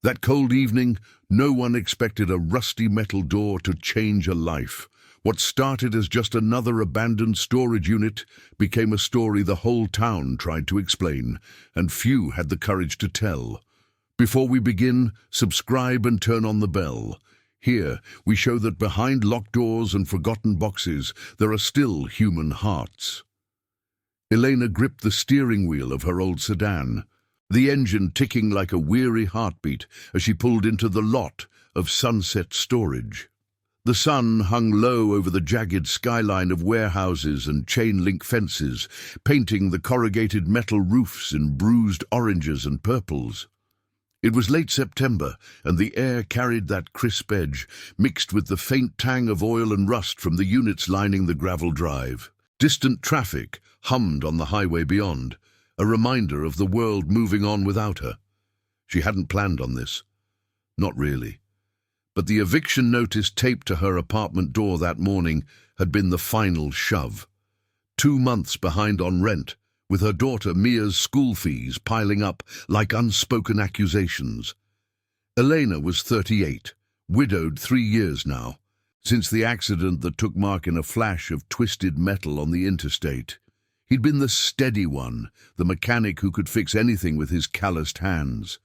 That cold evening, no one expected a rusty metal door to change a life. What started as just another abandoned storage unit became a story the whole town tried to explain, and few had the courage to tell. Before we begin, subscribe and turn on the bell. Here, we show that behind locked doors and forgotten boxes, there are still human hearts. Elena gripped the steering wheel of her old sedan, the engine ticking like a weary heartbeat as she pulled into the lot of Sunset Storage. The sun hung low over the jagged skyline of warehouses and chain-link fences, painting the corrugated metal roofs in bruised oranges and purples. It was late September, and the air carried that crisp edge, mixed with the faint tang of oil and rust from the units lining the gravel drive. Distant traffic hummed on the highway beyond, a reminder of the world moving on without her. She hadn't planned on this. Not really. But the eviction notice taped to her apartment door that morning had been the final shove. 2 months behind on rent, with her daughter Mia's school fees piling up like unspoken accusations. Elena was 38, widowed 3 years now, since the accident that took Mark in a flash of twisted metal on the interstate. He'd been the steady one, the mechanic who could fix anything with his calloused hands.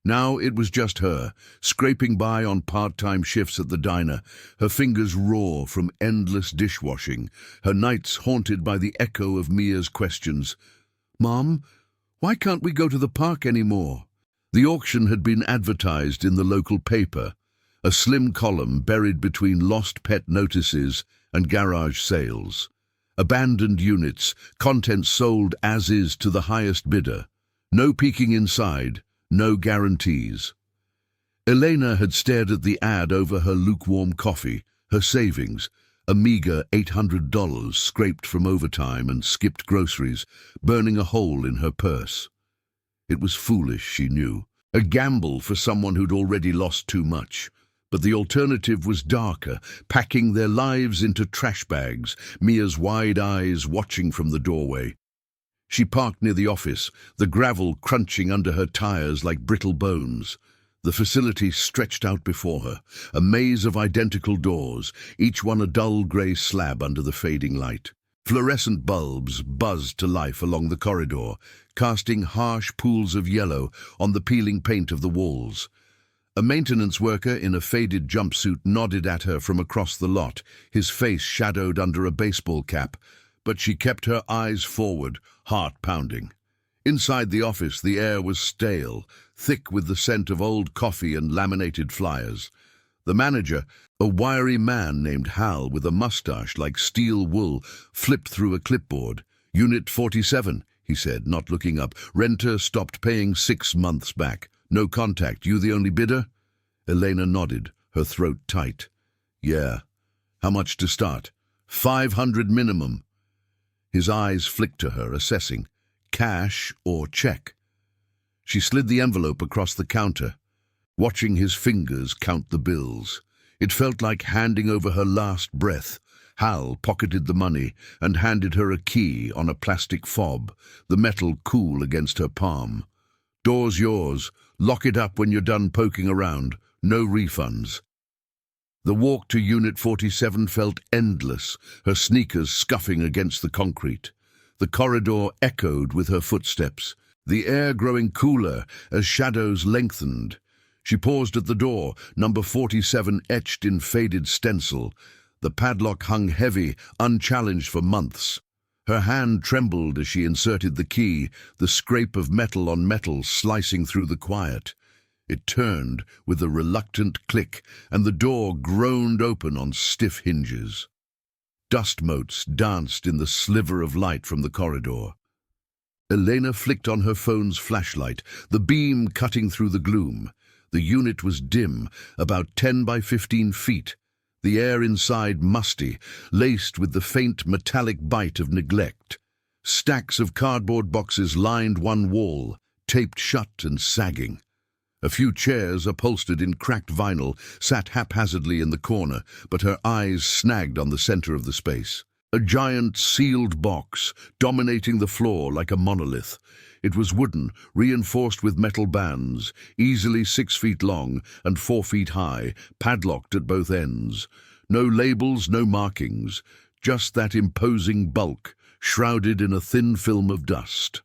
Now it was just her, scraping by on part-time shifts at the diner, her fingers raw from endless dishwashing, her nights haunted by the echo of Mia's questions. "Mom, why can't we go to the park anymore?" The auction had been advertised in the local paper, a slim column buried between lost pet notices and garage sales. Abandoned units, contents sold as is to the highest bidder. No peeking inside, no guarantees. Elena had stared at the ad over her lukewarm coffee, her savings, a meager $800 scraped from overtime and skipped groceries, burning a hole in her purse. It was foolish, she knew, a gamble for someone who'd already lost too much. But the alternative was darker, packing their lives into trash bags, Mia's wide eyes watching from the doorway. She parked near the office, the gravel crunching under her tires like brittle bones. The facility stretched out before her, a maze of identical doors, each one a dull grey slab under the fading light. Fluorescent bulbs buzzed to life along the corridor, casting harsh pools of yellow on the peeling paint of the walls. A maintenance worker in a faded jumpsuit nodded at her from across the lot, his face shadowed under a baseball cap, but she kept her eyes forward, heart pounding. Inside the office, the air was stale, thick with the scent of old coffee and laminated flyers. The manager, a wiry man named Hal with a mustache like steel wool, flipped through a clipboard. "Unit 47, he said, not looking up. "Renter stopped paying 6 months back. No contact. You the only bidder?" Elena nodded, her throat tight. "Yeah. How much to start?" "500 minimum." His eyes flicked to her, assessing. Cash or check? She slid the envelope across the counter, watching his fingers count the bills. It felt like handing over her last breath. Hal pocketed the money and handed her a key on a plastic fob, the metal cool against her palm. "Door's yours. Lock it up when you're done poking around. No refunds." The walk to Unit 47 felt endless, her sneakers scuffing against the concrete. The corridor echoed with her footsteps, the air growing cooler as shadows lengthened. She paused at the door, number 47 etched in faded stencil. The padlock hung heavy, unchallenged for months. Her hand trembled as she inserted the key, the scrape of metal on metal slicing through the quiet. It turned with a reluctant click, and the door groaned open on stiff hinges. Dust motes danced in the sliver of light from the corridor. Elena flicked on her phone's flashlight, the beam cutting through the gloom. The unit was dim, about 10 by 15 feet. The air inside musty, laced with the faint metallic bite of neglect. Stacks of cardboard boxes lined one wall, taped shut and sagging. A few chairs, upholstered in cracked vinyl, sat haphazardly in the corner, but her eyes snagged on the center of the space. A giant sealed box, dominating the floor like a monolith. It was wooden, reinforced with metal bands, easily 6 feet long and 4 feet high, padlocked at both ends. No labels, no markings, just that imposing bulk, shrouded in a thin film of dust.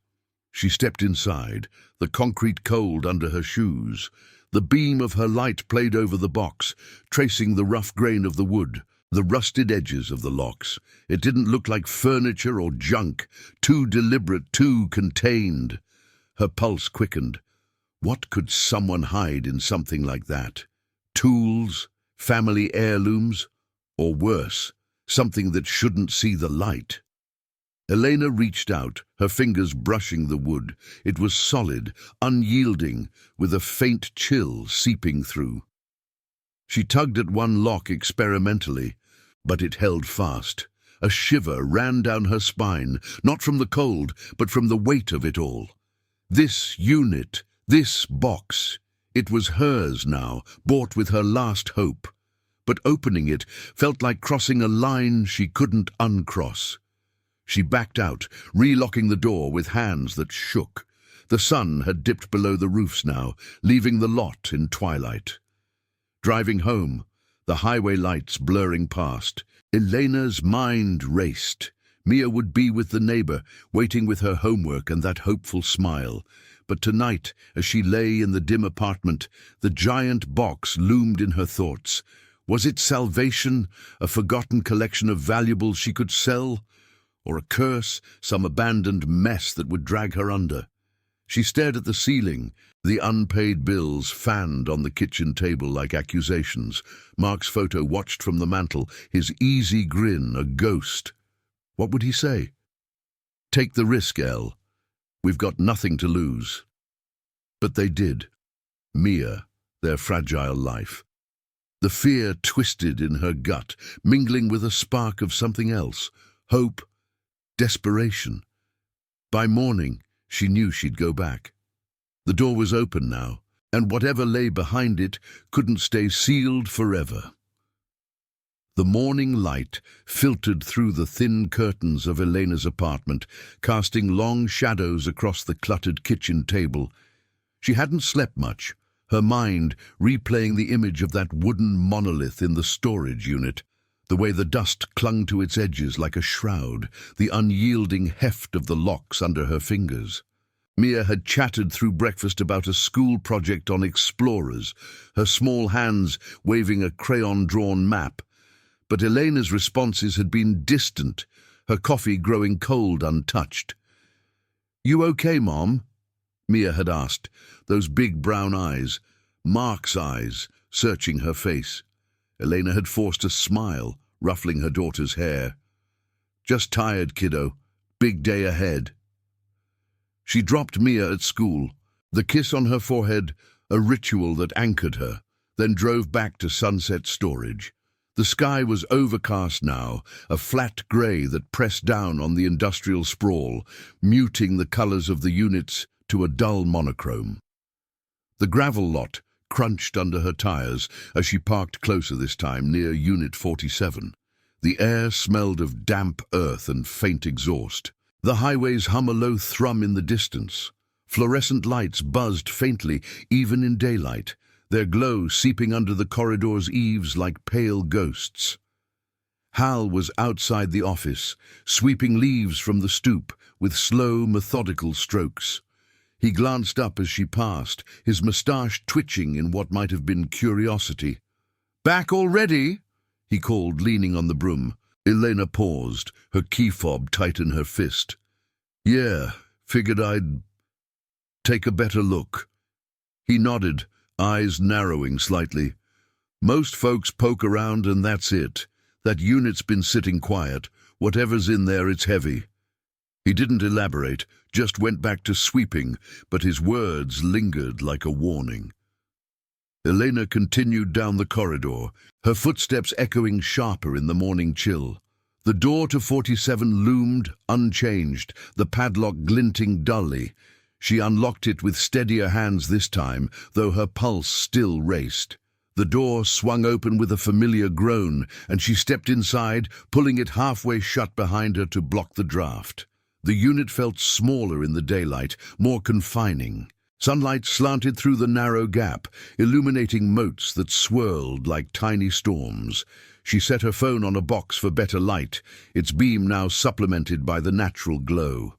She stepped inside, the concrete cold under her shoes. The beam of her light played over the box, tracing the rough grain of the wood, the rusted edges of the locks. It didn't look like furniture or junk, too deliberate, too contained. Her pulse quickened. What could someone hide in something like that? Tools? Family heirlooms? Or worse, something that shouldn't see the light? Elena reached out, her fingers brushing the wood. It was solid, unyielding, with a faint chill seeping through. She tugged at one lock experimentally, but it held fast. A shiver ran down her spine, not from the cold, but from the weight of it all. This unit, this box, it was hers now, bought with her last hope. But opening it felt like crossing a line she couldn't uncross. She backed out, relocking the door with hands that shook. The sun had dipped below the roofs now, leaving the lot in twilight. Driving home, the highway lights blurring past, Elena's mind raced. Mia would be with the neighbor, waiting with her homework and that hopeful smile. But tonight, as she lay in the dim apartment, the giant box loomed in her thoughts. Was it salvation, a forgotten collection of valuables she could sell? Or a curse, some abandoned mess that would drag her under? She stared at the ceiling, the unpaid bills fanned on the kitchen table like accusations. Mark's photo watched from the mantel, his easy grin a ghost. What would he say? Take the risk, Elle. We've got nothing to lose. But they did. Mia, their fragile life. The fear twisted in her gut, mingling with a spark of something else. Hope, desperation. By morning, she knew she'd go back. The door was open now, and whatever lay behind it couldn't stay sealed forever. The morning light filtered through the thin curtains of Elena's apartment, casting long shadows across the cluttered kitchen table. She hadn't slept much, her mind replaying the image of that wooden monolith in the storage unit, the way the dust clung to its edges like a shroud, the unyielding heft of the locks under her fingers. Mia had chattered through breakfast about a school project on explorers, her small hands waving a crayon-drawn map. But Elena's responses had been distant, her coffee growing cold untouched. "You okay, Mom?" Mia had asked, those big brown eyes, Mark's eyes, searching her face. Elena had forced a smile, ruffling her daughter's hair. "Just tired, kiddo. Big day ahead." She dropped Mia at school, the kiss on her forehead a ritual that anchored her, then drove back to Sunset Storage. The sky was overcast now, a flat grey that pressed down on the industrial sprawl, muting the colours of the units to a dull monochrome. The gravel lot crunched under her tyres as she parked closer this time near Unit 47. The air smelled of damp earth and faint exhaust. The highway's hum a low thrum in the distance. Fluorescent lights buzzed faintly even in daylight, their glow seeping under the corridor's eaves like pale ghosts. Hal was outside the office, sweeping leaves from the stoop with slow, methodical strokes. He glanced up as she passed, his moustache twitching in what might have been curiosity. "Back already?" he called, leaning on the broom. Elena paused, her key fob tight in her fist. "Yeah, figured I'd take a better look." He nodded, eyes narrowing slightly. "Most folks poke around and that's it. That unit's been sitting quiet. Whatever's in there, it's heavy." He didn't elaborate, just went back to sweeping, but his words lingered like a warning. Elena continued down the corridor, her footsteps echoing sharper in the morning chill. The door to 47 loomed, unchanged, the padlock glinting dully. She unlocked it with steadier hands this time, though her pulse still raced. The door swung open with a familiar groan, and she stepped inside, pulling it halfway shut behind her to block the draft. The unit felt smaller in the daylight, more confining. Sunlight slanted through the narrow gap, illuminating motes that swirled like tiny storms. She set her phone on a box for better light, its beam now supplemented by the natural glow.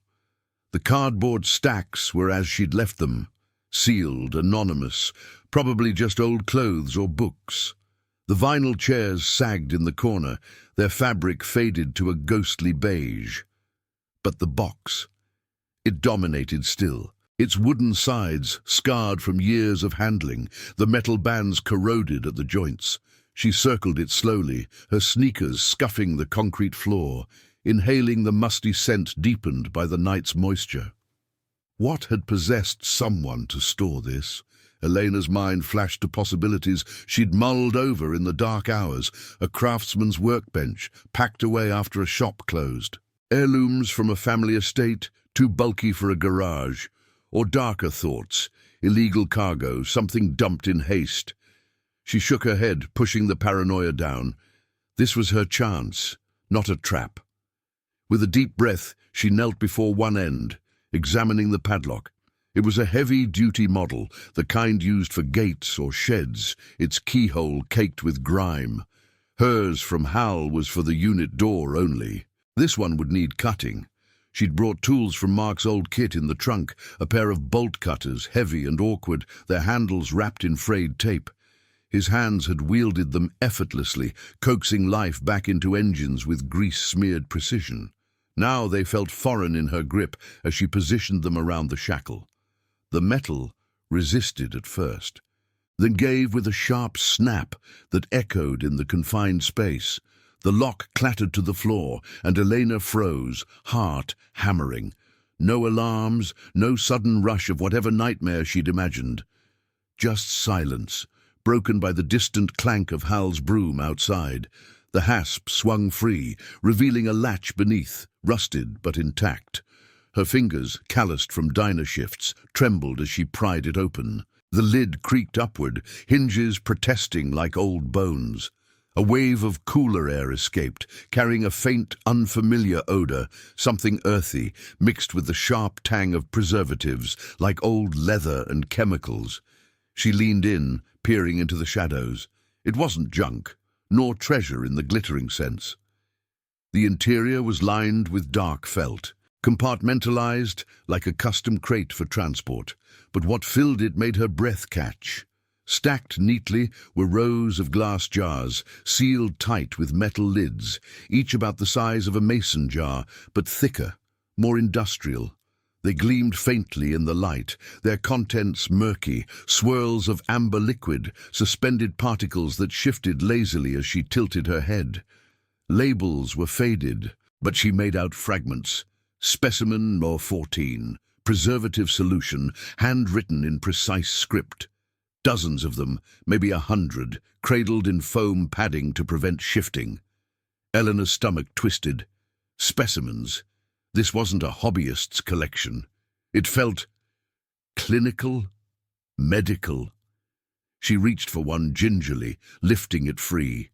The cardboard stacks were as she'd left them, sealed, anonymous, probably just old clothes or books. The vinyl chairs sagged in the corner, their fabric faded to a ghostly beige. But the box, it dominated still. Its wooden sides scarred from years of handling, the metal bands corroded at the joints. She circled it slowly, her sneakers scuffing the concrete floor, inhaling the musty scent deepened by the night's moisture. What had possessed someone to store this? Elena's mind flashed to possibilities she'd mulled over in the dark hours, a craftsman's workbench, packed away after a shop closed. Heirlooms from a family estate, too bulky for a garage. Or darker thoughts, illegal cargo, something dumped in haste. She shook her head, pushing the paranoia down. This was her chance, not a trap. With a deep breath, she knelt before one end, examining the padlock. It was a heavy-duty model, the kind used for gates or sheds, its keyhole caked with grime. Hers from Hal was for the unit door only. This one would need cutting. She'd brought tools from Mark's old kit in the trunk, a pair of bolt cutters, heavy and awkward, their handles wrapped in frayed tape. His hands had wielded them effortlessly, coaxing life back into engines with grease-smeared precision. Now they felt foreign in her grip as she positioned them around the shackle. The metal resisted at first, then gave with a sharp snap that echoed in the confined space. The lock clattered to the floor, and Elena froze, heart hammering. No alarms, no sudden rush of whatever nightmare she'd imagined. Just silence, broken by the distant clank of Hal's broom outside. The hasp swung free, revealing a latch beneath, rusted but intact. Her fingers, calloused from diner shifts, trembled as she pried it open. The lid creaked upward, hinges protesting like old bones. A wave of cooler air escaped, carrying a faint, unfamiliar odor, something earthy, mixed with the sharp tang of preservatives, like old leather and chemicals. She leaned in, peering into the shadows. It wasn't junk, nor treasure in the glittering sense. The interior was lined with dark felt, compartmentalized like a custom crate for transport, but what filled it made her breath catch. Stacked neatly were rows of glass jars, sealed tight with metal lids, each about the size of a mason jar, but thicker, more industrial. They gleamed faintly in the light, their contents murky, swirls of amber liquid, suspended particles that shifted lazily as she tilted her head. Labels were faded, but she made out fragments. Specimen No. 14, preservative solution, handwritten in precise script. Dozens of them, maybe 100, cradled in foam padding to prevent shifting. Eleanor's stomach twisted. Specimens. This wasn't a hobbyist's collection. It felt clinical, medical. She reached for one gingerly, lifting it free.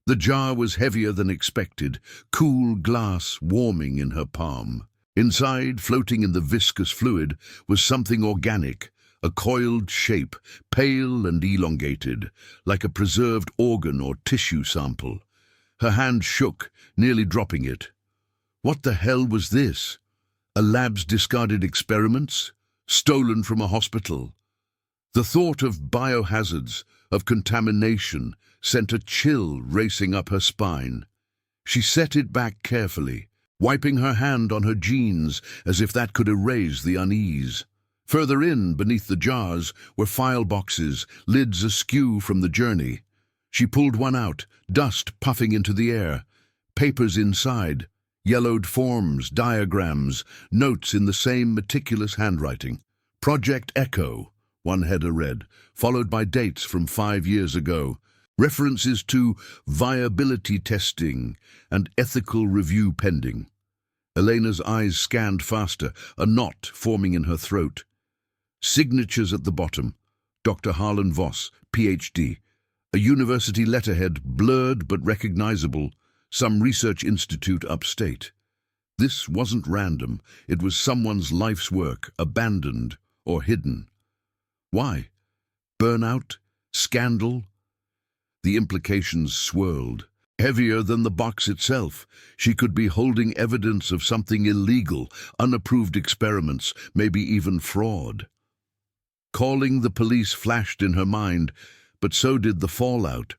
The jar was heavier than expected, cool glass warming in her palm. Inside, floating in the viscous fluid, was something organic, a coiled shape, pale and elongated, like a preserved organ or tissue sample. Her hand shook, nearly dropping it. What the hell was this? A lab's discarded experiments? Stolen from a hospital? The thought of biohazards, of contamination, sent a chill racing up her spine. She set it back carefully, wiping her hand on her jeans as if that could erase the unease. Further in, beneath the jars, were file boxes, lids askew from the journey. She pulled one out, dust puffing into the air. Papers inside, yellowed forms, diagrams, notes in the same meticulous handwriting. Project Echo, one header read, followed by dates from 5 years ago. References to viability testing and ethical review pending. Elena's eyes scanned faster, a knot forming in her throat. Signatures at the bottom. Dr. Harlan Voss, Ph.D. A university letterhead, blurred but recognizable. Some research institute upstate. This wasn't random. It was someone's life's work, abandoned or hidden. Why? Burnout? Scandal? The implications swirled. Heavier than the box itself, she could be holding evidence of something illegal, unapproved experiments, maybe even fraud. Calling the police flashed in her mind, but so did the fallout.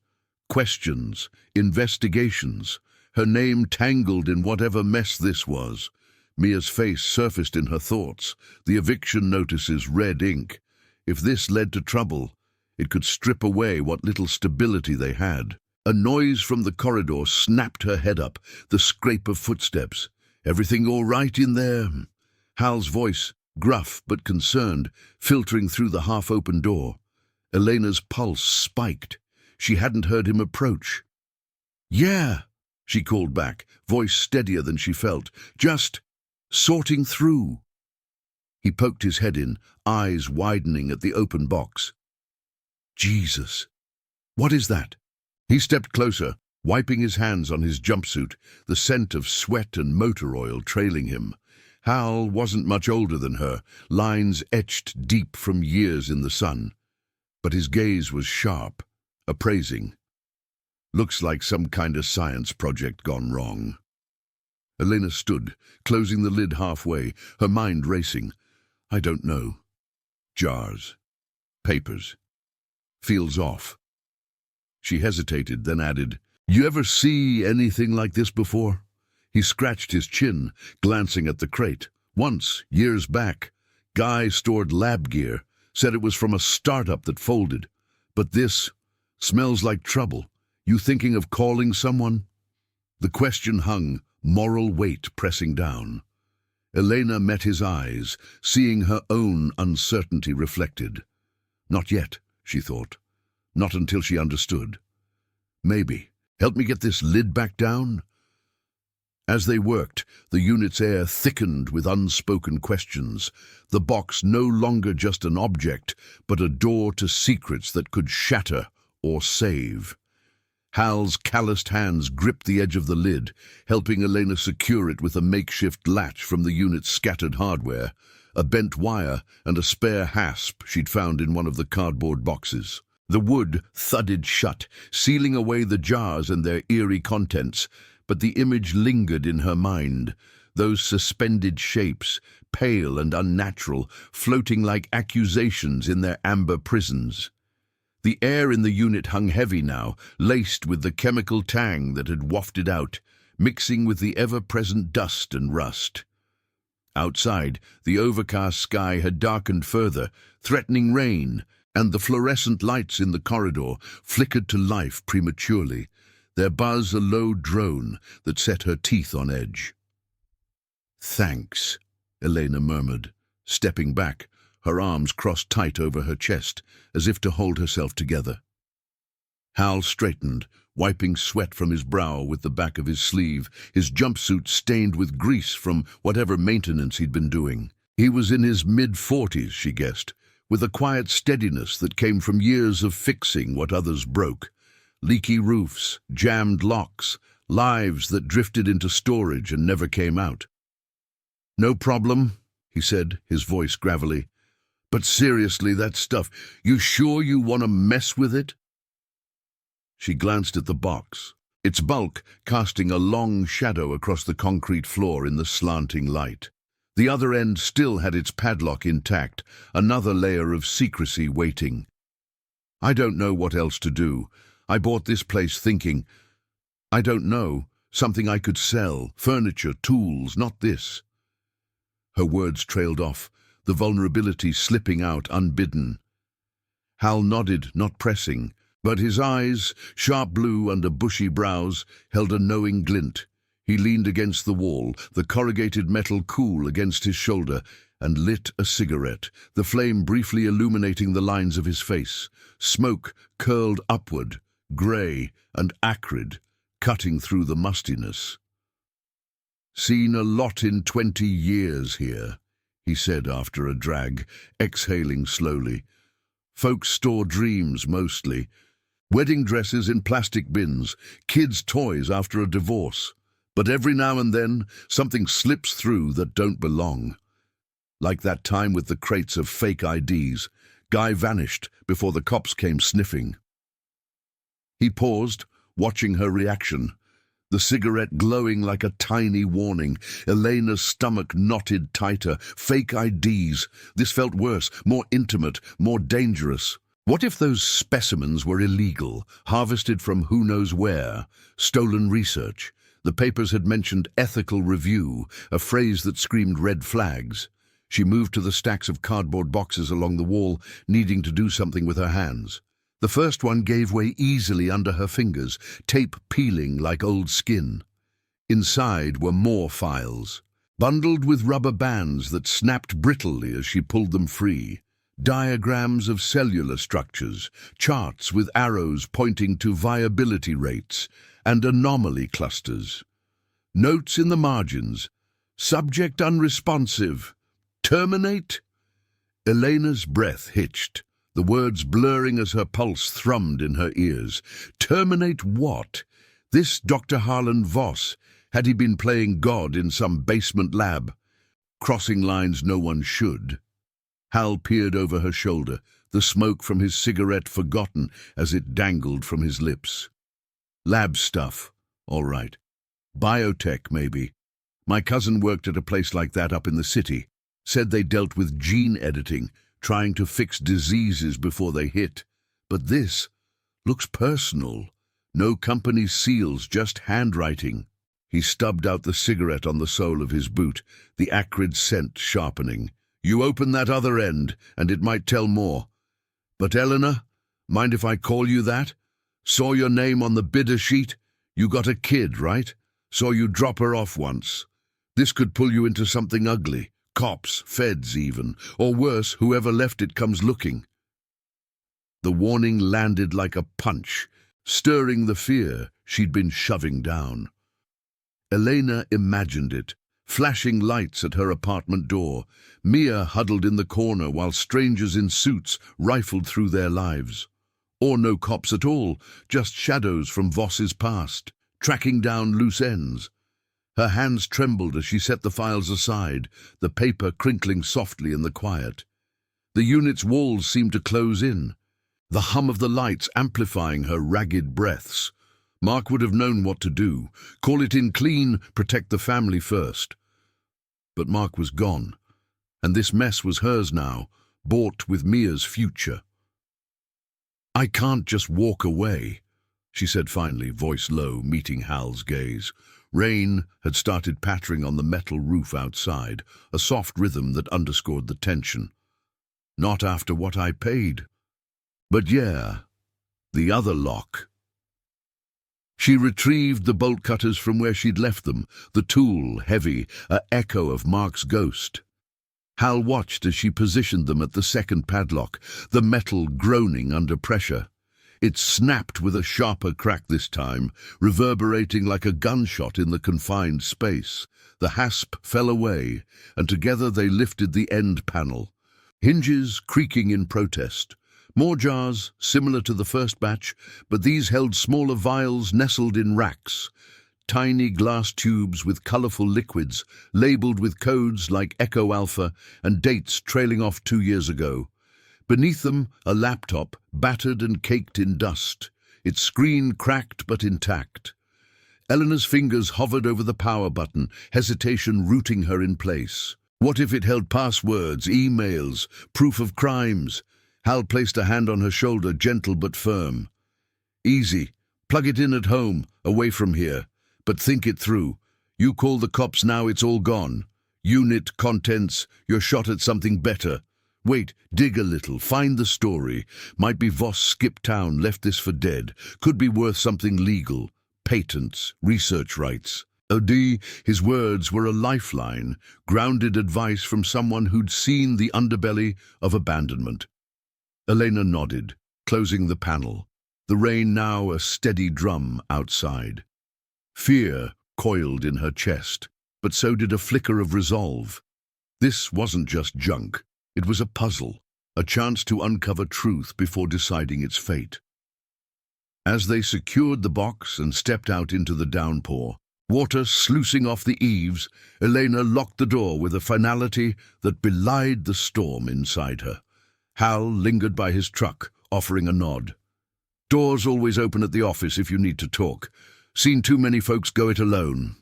Questions, investigations, her name tangled in whatever mess this was. Mia's face surfaced in her thoughts, the eviction notices red ink. If this led to trouble, it could strip away what little stability they had. A noise from the corridor snapped her head up, the scrape of footsteps. "Everything all right in there?" Hal's voice, gruff but concerned, filtering through the half-open door. Elena's pulse spiked. She hadn't heard him approach. "Yeah," she called back, voice steadier than she felt. "Just sorting through." He poked his head in, eyes widening at the open box. "Jesus, what is that?" He stepped closer, wiping his hands on his jumpsuit, the scent of sweat and motor oil trailing him. Hal wasn't much older than her, lines etched deep from years in the sun. But his gaze was sharp, appraising. "Looks like some kind of science project gone wrong." Elena stood, closing the lid halfway, her mind racing. "I don't know. Jars. Papers. Feels off." She hesitated, then added, "You ever see anything like this before?" He scratched his chin, glancing at the crate. "Once, years back. Guy stored lab gear, said it was from a startup that folded. But this smells like trouble. You thinking of calling someone?" The question hung, moral weight pressing down. Elena met his eyes, seeing her own uncertainty reflected. Not yet, she thought. Not until she understood. Maybe. Help me get this lid back down? As they worked, the unit's air thickened with unspoken questions. The box no longer just an object, but a door to secrets that could shatter or save. Hal's calloused hands gripped the edge of the lid, helping Elena secure it with a makeshift latch from the unit's scattered hardware, a bent wire and a spare hasp she'd found in one of the cardboard boxes. The wood thudded shut, sealing away the jars and their eerie contents, but the image lingered in her mind, those suspended shapes, pale and unnatural, floating like accusations in their amber prisons. The air in the unit hung heavy now, laced with the chemical tang that had wafted out, mixing with the ever-present dust and rust. Outside, the overcast sky had darkened further, threatening rain, and the fluorescent lights in the corridor flickered to life prematurely, their buzz a low drone that set her teeth on edge. "Thanks," Elena murmured, stepping back, her arms crossed tight over her chest, as if to hold herself together. Hal straightened, wiping sweat from his brow with the back of his sleeve, his jumpsuit stained with grease from whatever maintenance he'd been doing. He was in his mid-40s, she guessed, with a quiet steadiness that came from years of fixing what others broke. Leaky roofs, jammed locks, lives that drifted into storage and never came out. "No problem," he said, his voice gravelly. "But seriously, that stuff, you sure you want to mess with it?" She glanced at the box, its bulk casting a long shadow across the concrete floor in the slanting light. The other end still had its padlock intact, another layer of secrecy waiting. "I don't know what else to do. I bought this place thinking, I don't know, something I could sell, furniture, tools, not this." Her words trailed off, the vulnerability slipping out unbidden. Hal nodded, not pressing, but his eyes, sharp blue under bushy brows, held a knowing glint. He leaned against the wall, the corrugated metal cool against his shoulder, and lit a cigarette, the flame briefly illuminating the lines of his face. Smoke curled upward, grey and acrid, cutting through the mustiness. "Seen a lot in 20 years here," he said after a drag, exhaling slowly. "Folks store dreams mostly. Wedding dresses in plastic bins, kids' toys after a divorce. But every now and then, something slips through that don't belong. Like that time with the crates of fake IDs, Guy vanished before the cops came sniffing. He paused, watching her reaction, the cigarette glowing like a tiny warning. Elena's stomach knotted tighter. Fake IDs. This felt worse, more intimate, more dangerous. What if those specimens were illegal, harvested from who knows where, stolen research? The papers had mentioned ethical review, a phrase that screamed red flags. She moved to the stacks of cardboard boxes along the wall, needing to do something with her hands. The first one gave way easily under her fingers, tape peeling like old skin. Inside were more files, bundled with rubber bands that snapped brittly as she pulled them free. Diagrams of cellular structures, charts with arrows pointing to viability rates, and anomaly clusters. Notes in the margins. Subject unresponsive. Terminate? Elena's breath hitched, the words blurring as her pulse thrummed in her ears. Terminate what? This Dr. Harlan Voss, had he been playing God in some basement lab? Crossing lines no one should. Hal peered over her shoulder, the smoke from his cigarette forgotten as it dangled from his lips. Lab stuff, all right. Biotech, maybe. My cousin worked at a place like that up in the city. Said they dealt with gene editing, trying to fix diseases before they hit. But this looks personal. No company seals, just handwriting. He stubbed out the cigarette on the sole of his boot, the acrid scent sharpening. You open that other end, and it might tell more. But Eleanor, mind if I call you that? Saw your name on the bidder sheet? You got a kid, right? Saw you drop her off once. This could pull you into something ugly. Cops, feds even, or worse, whoever left it comes looking. The warning landed like a punch, stirring the fear she'd been shoving down. Elena imagined it, flashing lights at her apartment door, Mia huddled in the corner while strangers in suits rifled through their lives. Or no cops at all, just shadows from Voss's past, tracking down loose ends. Her hands trembled as she set the files aside, the paper crinkling softly in the quiet. The unit's walls seemed to close in, the hum of the lights amplifying her ragged breaths. Mark would have known what to do. Call it in clean, protect the family first. But Mark was gone, and this mess was hers now, bought with Mia's future. I can't just walk away, she said finally, voice low, meeting Hal's gaze. Rain had started pattering on the metal roof outside, a soft rhythm that underscored the tension. Not after what I paid. But yeah, the other lock. She retrieved the bolt cutters from where she'd left them, the tool, heavy, an echo of Mark's ghost. Hal watched as she positioned them at the second padlock, the metal groaning under pressure. It snapped with a sharper crack this time, reverberating like a gunshot in the confined space. The hasp fell away, and together they lifted the end panel, hinges creaking in protest. More jars, similar to the first batch, but these held smaller vials nestled in racks. Tiny glass tubes with colorful liquids, labeled with codes like Echo Alpha and dates trailing off 2 years ago. Beneath them, a laptop, battered and caked in dust, its screen cracked but intact. Eleanor's fingers hovered over the power button, hesitation rooting her in place. What if it held passwords, emails, proof of crimes? Hal placed a hand on her shoulder, gentle but firm. Easy. Plug it in at home, away from here. But think it through. You call the cops now, it's all gone. Unit, contents, you're shot at something better. Wait, dig a little, find the story. Might be Voss skipped town, left this for dead. Could be worth something legal. Patents, research rights. Odi, his words were a lifeline, grounded advice from someone who'd seen the underbelly of abandonment. Elena nodded, closing the panel, the rain now a steady drum outside. Fear coiled in her chest, but so did a flicker of resolve. This wasn't just junk. It was a puzzle, a chance to uncover truth before deciding its fate. As they secured the box and stepped out into the downpour, Water sluicing off the eaves, Elena locked the door with a finality that belied the storm inside her. Hal lingered by his truck, offering a nod. "Doors always open at the office if you need to talk. Seen too many folks go it alone."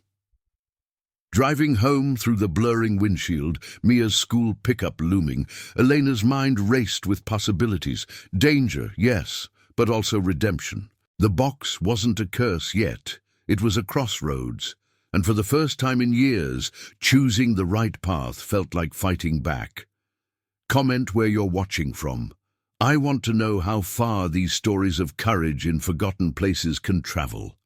Driving home through the blurring windshield, Mia's school pickup looming, Elena's mind raced with possibilities. Danger, yes, but also redemption. The box wasn't a curse yet. It was a crossroads, and for the first time in years, choosing the right path felt like fighting back. Comment where you're watching from. I want to know how far these stories of courage in forgotten places can travel.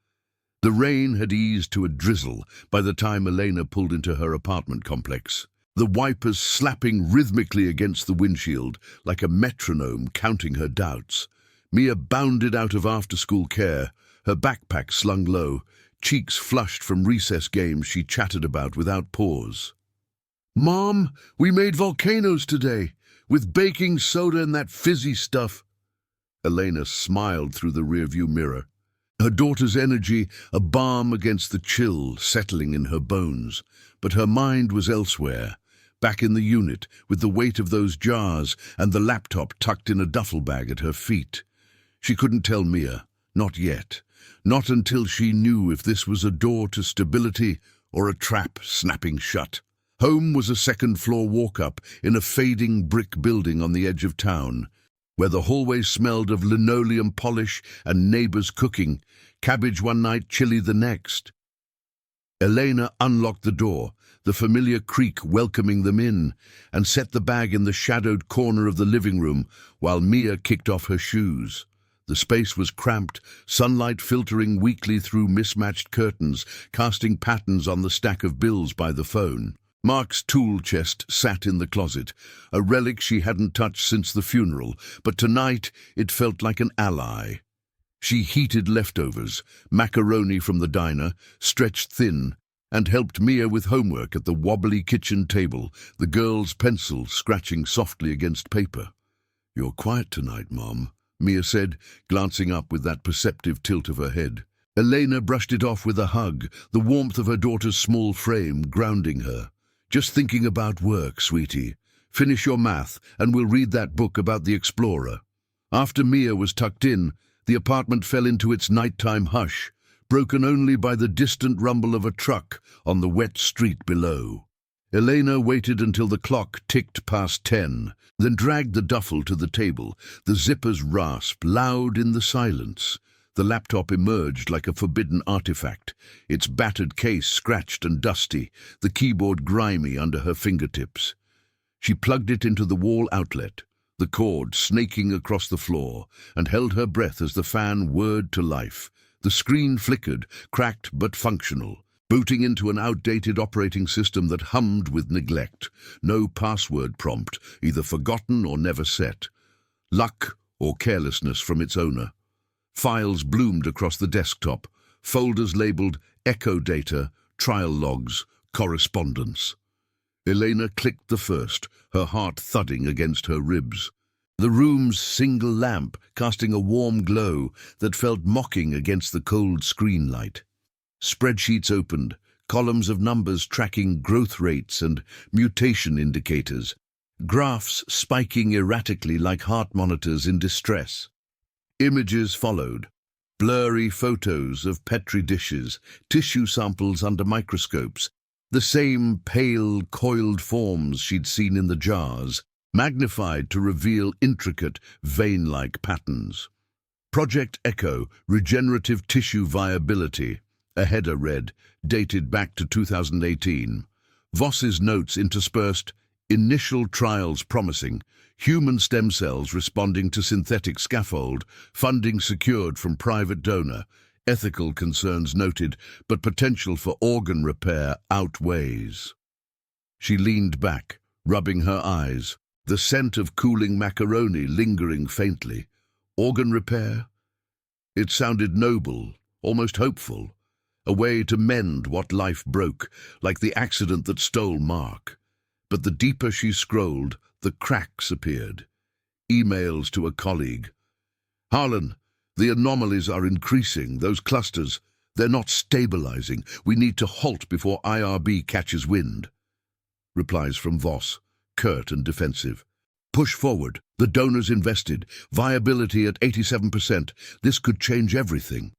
The rain had eased to a drizzle by the time Elena pulled into her apartment complex, the wipers slapping rhythmically against the windshield like a metronome counting her doubts. Mia bounded out of after-school care, her backpack slung low, cheeks flushed from recess games she chatted about without pause. "Mom, we made volcanoes today, with baking soda and that fizzy stuff." Elena smiled through the rearview mirror. Her daughter's energy a balm against the chill settling in her bones, but her mind was elsewhere, back in the unit with the weight of those jars and the laptop tucked in a duffel bag at her feet. She couldn't tell Mia, not yet, not until she knew if this was a door to stability or a trap snapping shut. Home was a second-floor walk-up in a fading brick building on the edge of town, where the hallway smelled of linoleum polish and neighbors cooking, cabbage one night, chili the next. Elena unlocked the door, the familiar creak welcoming them in, and set the bag in the shadowed corner of the living room while Mia kicked off her shoes. The space was cramped, sunlight filtering weakly through mismatched curtains, casting patterns on the stack of bills by the phone. Mark's tool chest sat in the closet, a relic she hadn't touched since the funeral, but tonight it felt like an ally. She heated leftovers, macaroni from the diner, stretched thin, and helped Mia with homework at the wobbly kitchen table, the girl's pencil scratching softly against paper. "You're quiet tonight, Mom," Mia said, glancing up with that perceptive tilt of her head. Elena brushed it off with a hug, the warmth of her daughter's small frame grounding her. "Just thinking about work, sweetie. Finish your math, and we'll read that book about the explorer." After Mia was tucked in, the apartment fell into its nighttime hush, broken only by the distant rumble of a truck on the wet street below. Elena waited until the clock ticked past 10, then dragged the duffel to the table, the zippers rasp loud in the silence. The laptop emerged like a forbidden artifact, its battered case scratched and dusty, the keyboard grimy under her fingertips. She plugged it into the wall outlet, the cord snaking across the floor, and held her breath as the fan whirred to life. The screen flickered, cracked but functional, booting into an outdated operating system that hummed with neglect. No password prompt, either forgotten or never set. Luck or carelessness from its owner. Files bloomed across the desktop, folders labeled Echo Data, Trial Logs, Correspondence. Elena clicked the first, her heart thudding against her ribs. The room's single lamp casting a warm glow that felt mocking against the cold screen light. Spreadsheets opened, columns of numbers tracking growth rates and mutation indicators, graphs spiking erratically like heart monitors in distress. Images followed, blurry photos of Petri dishes, tissue samples under microscopes, the same pale, coiled forms she'd seen in the jars, magnified to reveal intricate, vein-like patterns. Project Echo, Regenerative Tissue Viability, a header read, dated back to 2018. Voss's notes interspersed, initial trials promising, human stem cells responding to synthetic scaffold, funding secured from private donor, ethical concerns noted, but potential for organ repair outweighs. She leaned back, rubbing her eyes, the scent of cooling macaroni lingering faintly. Organ repair? It sounded noble, almost hopeful, a way to mend what life broke, like the accident that stole Mark. But the deeper she scrolled, the cracks appeared. Emails to a colleague. "Harlan, the anomalies are increasing, those clusters. They're not stabilizing. We need to halt before IRB catches wind. Replies from Voss, curt and defensive. Push forward. The donors invested. Viability at 87%. This could change everything.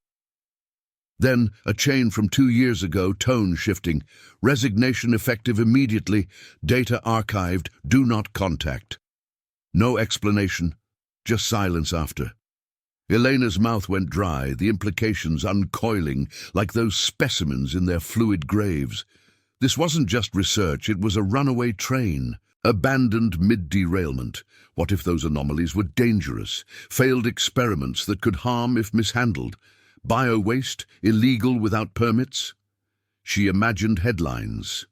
Then, a chain from 2 years ago, tone shifting. Resignation effective immediately. Data archived. Do not contact. No explanation. Just silence after. Elena's mouth went dry, the implications uncoiling like those specimens in their fluid graves. This wasn't just research, it was a runaway train. Abandoned mid-derailment. What if those anomalies were dangerous? Failed experiments that could harm if mishandled? Bio-waste, illegal without permits? She imagined headlines.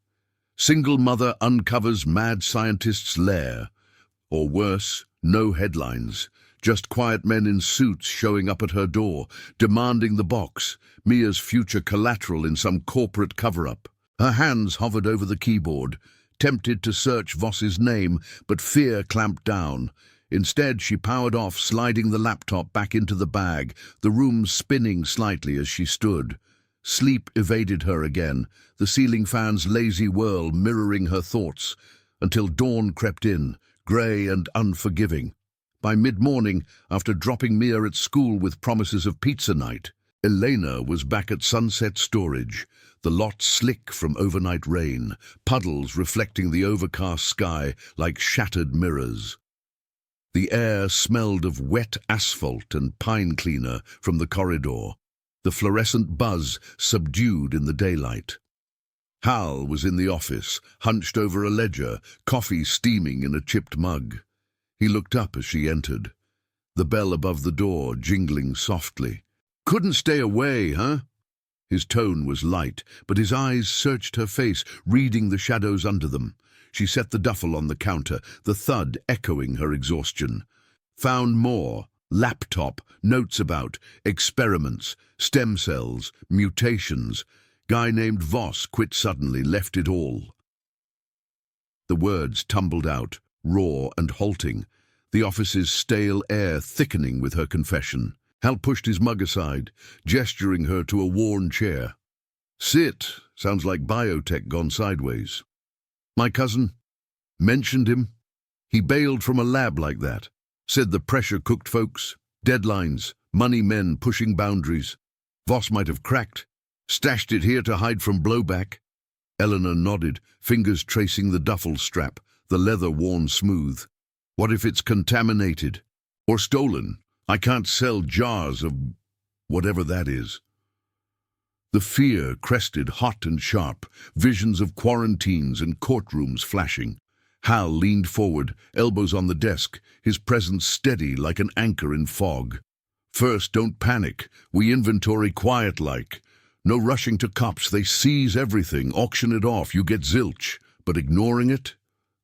Single mother uncovers mad scientist's lair. Or worse, no headlines. Just quiet men in suits showing up at her door, demanding the box, Mia's future collateral in some corporate cover-up. Her hands hovered over the keyboard, tempted to search Voss's name, but fear clamped down. Instead, she powered off, sliding the laptop back into the bag, the room spinning slightly as she stood. Sleep evaded her again, the ceiling fan's lazy whirl mirroring her thoughts, until dawn crept in, grey and unforgiving. By mid-morning, after dropping Mia at school with promises of pizza night, Elena was back at Sunset Storage, the lot slick from overnight rain, puddles reflecting the overcast sky like shattered mirrors. The air smelled of wet asphalt and pine cleaner from the corridor, the fluorescent buzz subdued in the daylight. Hal was in the office, hunched over a ledger, coffee steaming in a chipped mug. He looked up as she entered, the bell above the door jingling softly. "Couldn't stay away, huh?" His tone was light, but his eyes searched her face, reading the shadows under them. She set the duffel on the counter, the thud echoing her exhaustion. Found more. Laptop, notes about, experiments, stem cells, mutations. Guy named Voss quit suddenly, left it all. The words tumbled out, raw and halting, the office's stale air thickening with her confession. Hal pushed his mug aside, gesturing her to a worn chair. "Sit. Sounds like biotech gone sideways." "My cousin mentioned him. He bailed from a lab like that. Said the pressure cooked folks. Deadlines, money men pushing boundaries. Voss might have cracked. Stashed it here to hide from blowback." Eleanor nodded, fingers tracing the duffel strap, the leather worn smooth. "What if it's contaminated? Or stolen? I can't sell jars of whatever that is." The fear crested hot and sharp, visions of quarantines and courtrooms flashing. Hal leaned forward, elbows on the desk, his presence steady like an anchor in fog. "First, don't panic. We inventory quiet-like. No rushing to cops. They seize everything, auction it off, you get zilch. But ignoring it?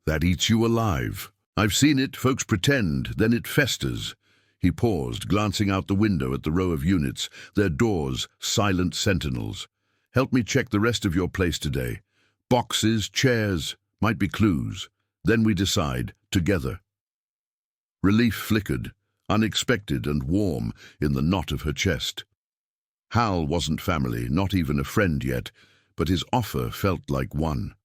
That eats you alive. I've seen it. Folks pretend, then it festers." He paused, glancing out the window at the row of units, their doors silent sentinels. "Help me check the rest of your place today. Boxes, chairs, might be clues. Then we decide, together." Relief flickered, unexpected and warm, in the knot of her chest. Hal wasn't family, not even a friend yet, but his offer felt like one.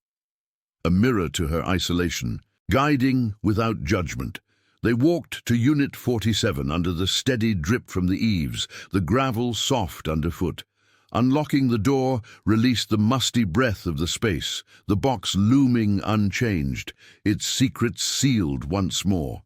A mirror to her isolation, guiding without judgment. They walked to Unit 47 under the steady drip from the eaves, the gravel soft underfoot. Unlocking the door released the musty breath of the space, the box looming unchanged, its secrets sealed once more.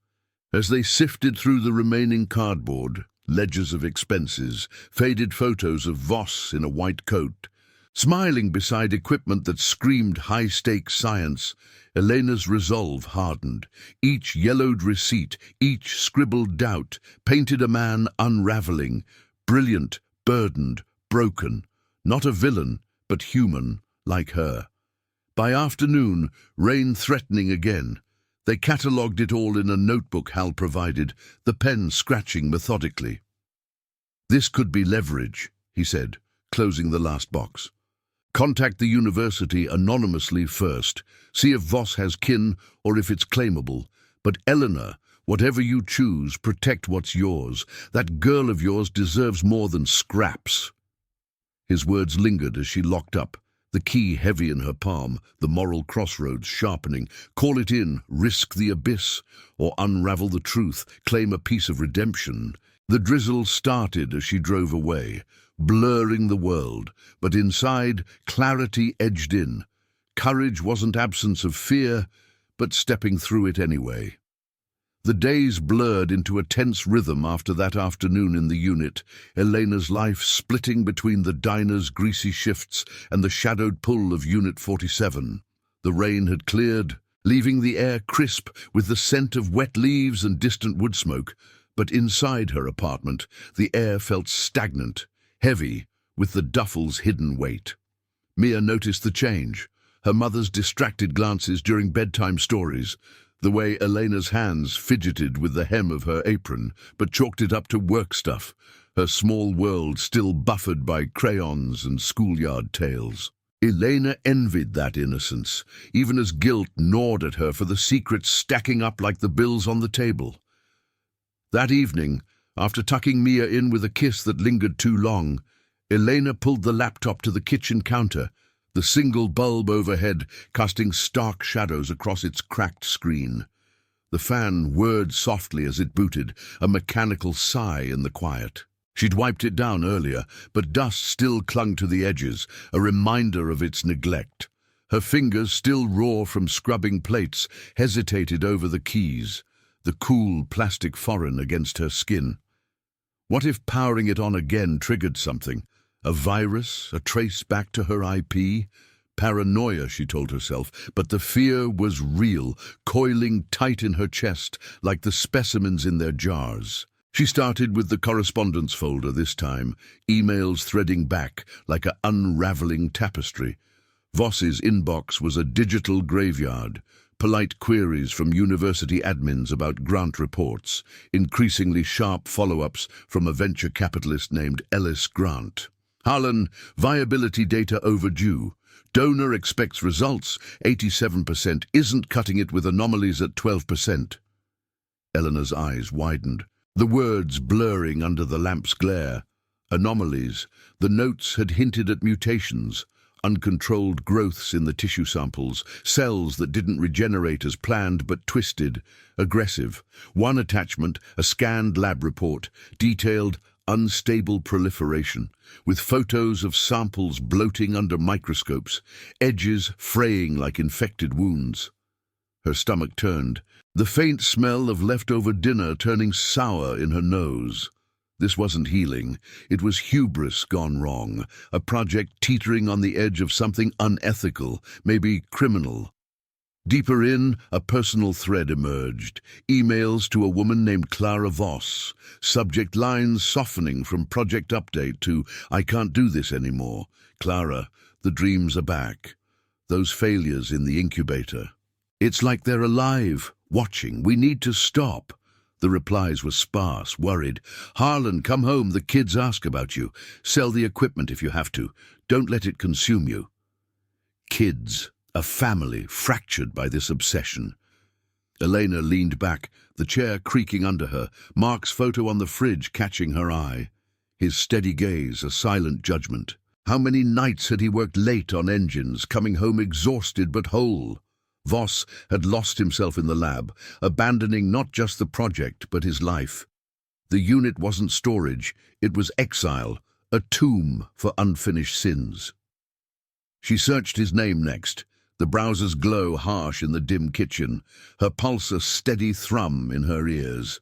As they sifted through the remaining cardboard, ledgers of expenses, faded photos of Voss in a white coat, smiling beside equipment that screamed high-stakes science, Elena's resolve hardened. Each yellowed receipt, each scribbled doubt, painted a man unraveling, brilliant, burdened, broken, not a villain, but human, like her. By afternoon, rain threatening again. They catalogued it all in a notebook Hal provided, the pen scratching methodically. "This could be leverage," he said, closing the last box. "Contact the university anonymously first. See if Voss has kin or if it's claimable. But Eleanor, whatever you choose, protect what's yours. That girl of yours deserves more than scraps." His words lingered as she locked up, the key heavy in her palm, the moral crossroads sharpening. Call it in, risk the abyss, or unravel the truth, claim a piece of redemption. The drizzle started as she drove away, blurring the world, but inside, clarity edged in. Courage wasn't absence of fear, but stepping through it anyway. The days blurred into a tense rhythm after that afternoon in the unit, Elena's life splitting between the diner's greasy shifts and the shadowed pull of Unit 47. The rain had cleared, leaving the air crisp with the scent of wet leaves and distant wood smoke, but inside her apartment, the air felt stagnant, heavy, with the duffel's hidden weight. Mia noticed the change, her mother's distracted glances during bedtime stories, the way Elena's hands fidgeted with the hem of her apron, but chalked it up to work stuff, her small world still buffered by crayons and schoolyard tales. Elena envied that innocence, even as guilt gnawed at her for the secrets stacking up like the bills on the table. That evening, after tucking Mia in with a kiss that lingered too long, Elena pulled the laptop to the kitchen counter, the single bulb overhead casting stark shadows across its cracked screen. The fan whirred softly as it booted, a mechanical sigh in the quiet. She'd wiped it down earlier, but dust still clung to the edges, a reminder of its neglect. Her fingers, still raw from scrubbing plates, hesitated over the keys, the cool plastic foreign against her skin. What if powering it on again triggered something? A virus, a trace back to her IP? Paranoia, she told herself, but the fear was real, coiling tight in her chest like the specimens in their jars. She started with the correspondence folder this time, emails threading back like an unraveling tapestry. Voss's inbox was a digital graveyard, polite queries from university admins about grant reports, increasingly sharp follow-ups from a venture capitalist named Ellis Grant. Harlan, viability data overdue. Donor expects results, 87%, isn't cutting it with anomalies at 12%. Eleanor's eyes widened, the words blurring under the lamp's glare. Anomalies. The notes had hinted at mutations, uncontrolled growths in the tissue samples, cells that didn't regenerate as planned but twisted, aggressive. One attachment, a scanned lab report, detailed unstable proliferation, with photos of samples bloating under microscopes, edges fraying like infected wounds. Her stomach turned, the faint smell of leftover dinner turning sour in her nose. This wasn't healing, it was hubris gone wrong, a project teetering on the edge of something unethical, maybe criminal. Deeper in, a personal thread emerged, emails to a woman named Clara Voss, subject lines softening from project update to I can't do this anymore. Clara, the dreams are back. Those failures in the incubator. It's like they're alive, watching. We need to stop. The replies were sparse, worried. Harlan, come home, the kids ask about you. Sell the equipment if you have to. Don't let it consume you. Kids. A family fractured by this obsession. Elena leaned back, the chair creaking under her, Mark's photo on the fridge catching her eye. His steady gaze, a silent judgment. How many nights had he worked late on engines, coming home exhausted but whole? Voss had lost himself in the lab, abandoning not just the project but his life. The unit wasn't storage, it was exile, a tomb for unfinished sins. She searched his name next. The browser's glow harsh in the dim kitchen, her pulse a steady thrum in her ears.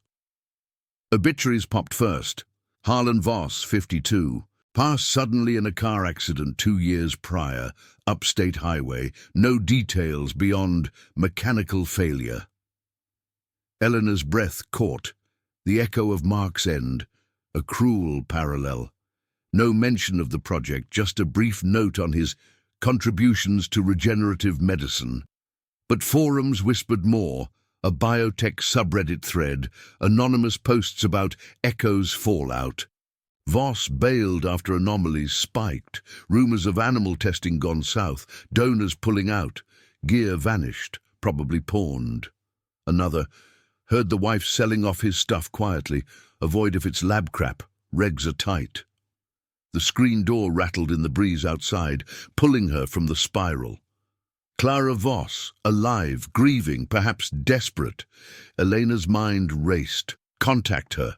Obituaries popped first. Harlan Voss, 52, passed suddenly in a car accident 2 years prior, upstate highway, no details beyond mechanical failure. Eleanor's breath caught, the echo of Mark's end, a cruel parallel. No mention of the project, just a brief note on his contributions to regenerative medicine. But forums whispered more, a biotech subreddit thread, anonymous posts about Echo's fallout. Voss bailed after anomalies spiked, rumors of animal testing gone south, donors pulling out, gear vanished, probably pawned. Another, heard the wife selling off his stuff quietly, avoid if it's lab crap, regs are tight. The screen door rattled in the breeze outside, pulling her from the spiral. Clara Voss, alive, grieving, perhaps desperate. Elena's mind raced. Contact her.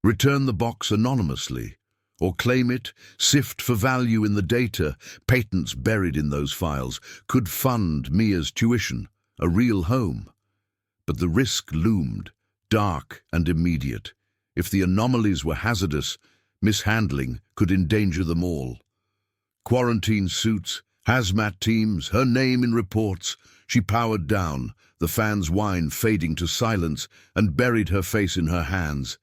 Return the box anonymously. Or claim it, sift for value in the data, patents buried in those files, could fund Mia's tuition, a real home. But the risk loomed, dark and immediate. If the anomalies were hazardous, mishandling could endanger them all. Quarantine suits, hazmat teams, her name in reports. She powered down, the fan's whine fading to silence, and buried her face in her hands.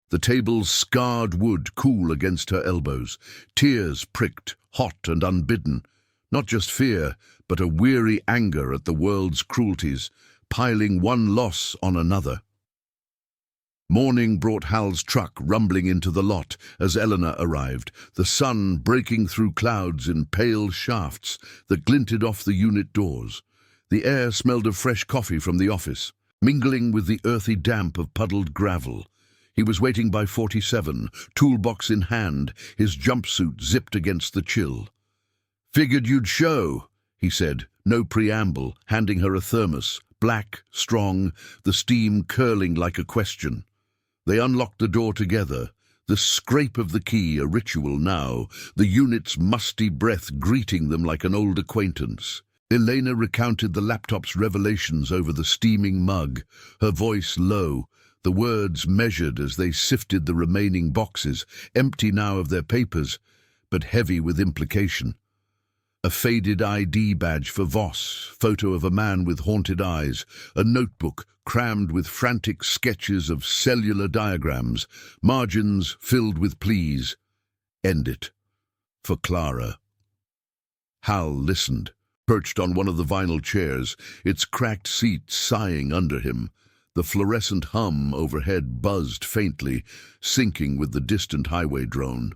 The table's scarred wood cool against her elbows. Tears pricked, hot and unbidden. Not just fear, but a weary anger at the world's cruelties, piling one loss on another. Morning brought Hal's truck rumbling into the lot as Eleanor arrived, the sun breaking through clouds in pale shafts that glinted off the unit doors. The air smelled of fresh coffee from the office, mingling with the earthy damp of puddled gravel. He was waiting by 47, toolbox in hand, his jumpsuit zipped against the chill. "Figured you'd show," he said, no preamble, handing her a thermos, black, strong, the steam curling like a question. They unlocked the door together, the scrape of the key a ritual now, the unit's musty breath greeting them like an old acquaintance. Elena recounted the laptop's revelations over the steaming mug, her voice low, the words measured as they sifted the remaining boxes, empty now of their papers, but heavy with implication. A faded ID badge for Voss, photo of a man with haunted eyes, a notebook crammed with frantic sketches of cellular diagrams, margins filled with pleas. End it. For Clara. Hal listened, perched on one of the vinyl chairs, its cracked seat sighing under him. The fluorescent hum overhead buzzed faintly, syncing with the distant highway drone.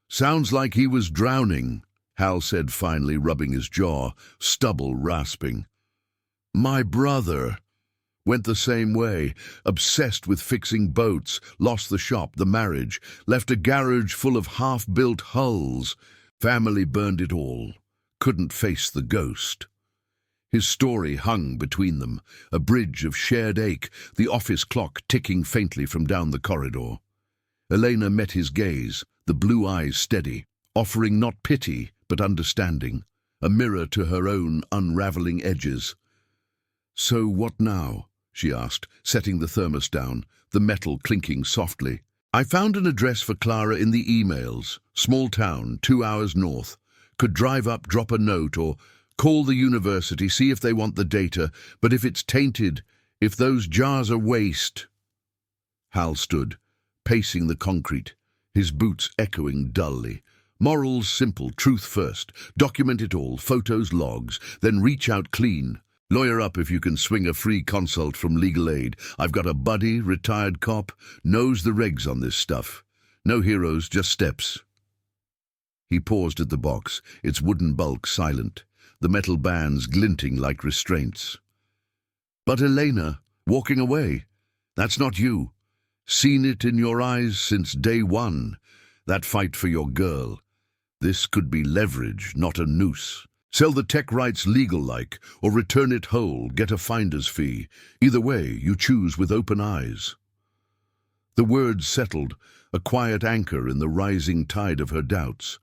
"Sounds like he was drowning," Hal said finally, rubbing his jaw, stubble rasping. "My brother went the same way, obsessed with fixing boats, lost the shop, the marriage, left a garage full of half-built hulls. Family burned it all, couldn't face the ghost." His story hung between them, a bridge of shared ache, the office clock ticking faintly from down the corridor. Elena met his gaze, the blue eyes steady, offering not pity but understanding, a mirror to her own unraveling edges. "So what now?" she asked, setting the thermos down, the metal clinking softly. "I found an address for Clara in the emails. Small town, 2 hours north. Could drive up, drop a note, or call the university, see if they want the data, but if it's tainted, if those jars are waste—" Hal stood, pacing the concrete, his boots echoing dully. "Morals simple, truth first. Document it all, photos, logs, then reach out clean. Lawyer up if you can swing a free consult from legal aid. I've got a buddy, retired cop, knows the regs on this stuff. No heroes, just steps." He paused at the box, its wooden bulk silent, the metal bands glinting like restraints. "But Elena, walking away, that's not you. Seen it in your eyes since day one, that fight for your girl. This could be leverage, not a noose. Sell the tech rights legal-like, or return it whole, get a finder's fee. Either way, you choose with open eyes." The words settled, a quiet anchor in the rising tide of her doubts.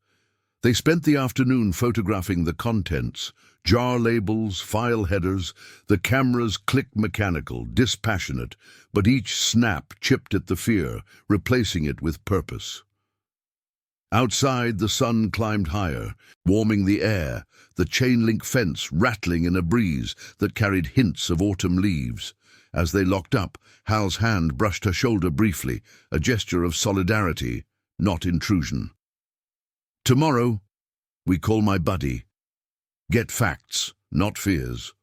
They spent the afternoon photographing the contents, jar labels, file headers, the cameras clicked mechanical, dispassionate, but each snap chipped at the fear, replacing it with purpose. Outside, the sun climbed higher, warming the air, the chain-link fence rattling in a breeze that carried hints of autumn leaves. As they locked up, Hal's hand brushed her shoulder briefly, a gesture of solidarity, not intrusion. "Tomorrow, we call my buddy. Get facts, not fears."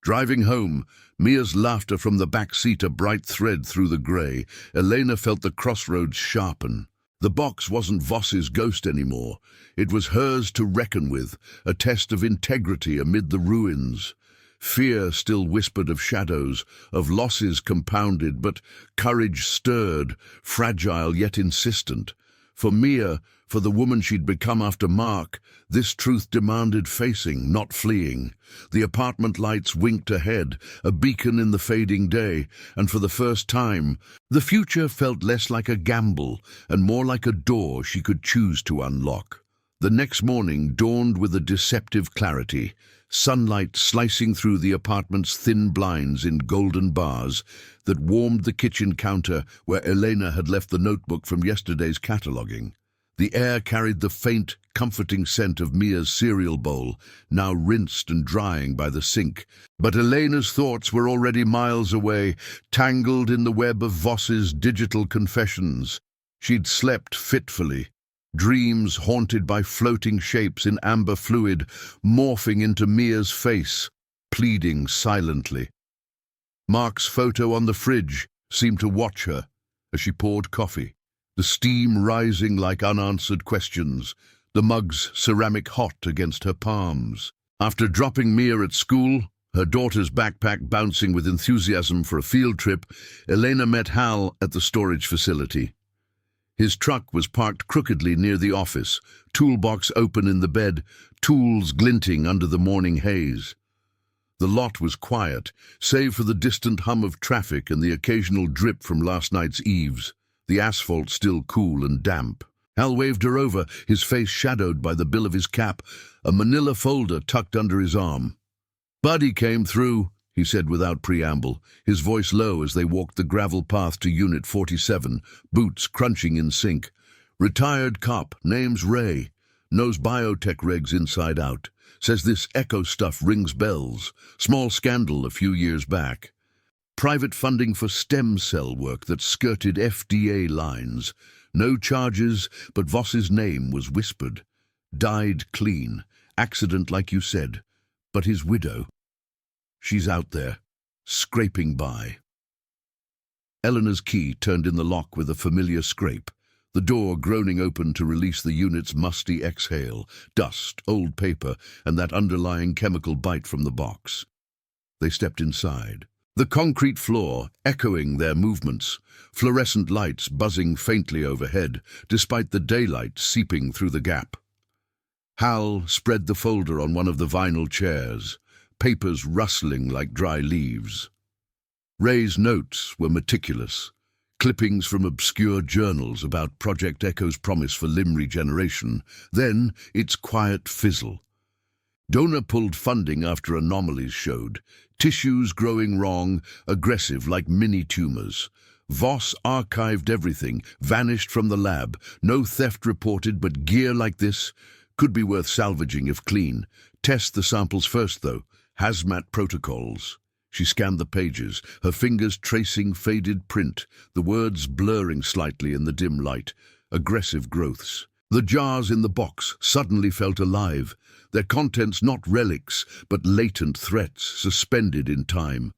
Driving home, Mia's laughter from the back seat a bright thread through the grey, Elena felt the crossroads sharpen. The box wasn't Voss's ghost anymore. It was hers to reckon with, a test of integrity amid the ruins. Fear still whispered of shadows, of losses compounded, but courage stirred, fragile yet insistent. For Mia, For the woman she'd become after Mark, this truth demanded facing, not fleeing. The apartment lights winked ahead, a beacon in the fading day, and for the first time, the future felt less like a gamble and more like a door she could choose to unlock. The next morning dawned with a deceptive clarity, sunlight slicing through the apartment's thin blinds in golden bars that warmed the kitchen counter where Elena had left the notebook from yesterday's cataloguing. The air carried the faint, comforting scent of Mia's cereal bowl, now rinsed and drying by the sink. But Elena's thoughts were already miles away, tangled in the web of Voss's digital confessions. She'd slept fitfully, dreams haunted by floating shapes in amber fluid, morphing into Mia's face, pleading silently. Mark's photo on the fridge seemed to watch her as she poured coffee, the steam rising like unanswered questions, the mug's ceramic hot against her palms. After dropping Mia at school, her daughter's backpack bouncing with enthusiasm for a field trip, Elena met Hal at the storage facility. His truck was parked crookedly near the office, toolbox open in the bed, tools glinting under the morning haze. The lot was quiet, save for the distant hum of traffic and the occasional drip from last night's eaves, the asphalt still cool and damp. Hal waved her over, his face shadowed by the bill of his cap, a manila folder tucked under his arm. "Buddy came through," he said without preamble, his voice low as they walked the gravel path to Unit 47, boots crunching in sync. "Retired cop, name's Ray, knows biotech regs inside out. Says this echo stuff rings bells. Small scandal a few years back. Private funding for stem cell work that skirted FDA lines. No charges, but Voss's name was whispered. Died clean. Accident like you said. But his widow, she's out there, scraping by." Eleanor's key turned in the lock with a familiar scrape, the door groaning open to release the unit's musty exhale, dust, old paper, and that underlying chemical bite from the box. They stepped inside. The concrete floor echoing their movements, fluorescent lights buzzing faintly overhead, despite the daylight seeping through the gap. Hal spread the folder on one of the vinyl chairs, papers rustling like dry leaves. Ray's notes were meticulous, clippings from obscure journals about Project Echo's promise for limb regeneration, then its quiet fizzle. Donor pulled funding after anomalies showed, tissues growing wrong, aggressive like mini-tumors. Voss archived everything, vanished from the lab, no theft reported, but gear like this could be worth salvaging if clean. Test the samples first, though. Hazmat protocols. She scanned the pages, her fingers tracing faded print, the words blurring slightly in the dim light. Aggressive growths. The jars in the box suddenly felt alive, their contents not relics, but latent threats suspended in time.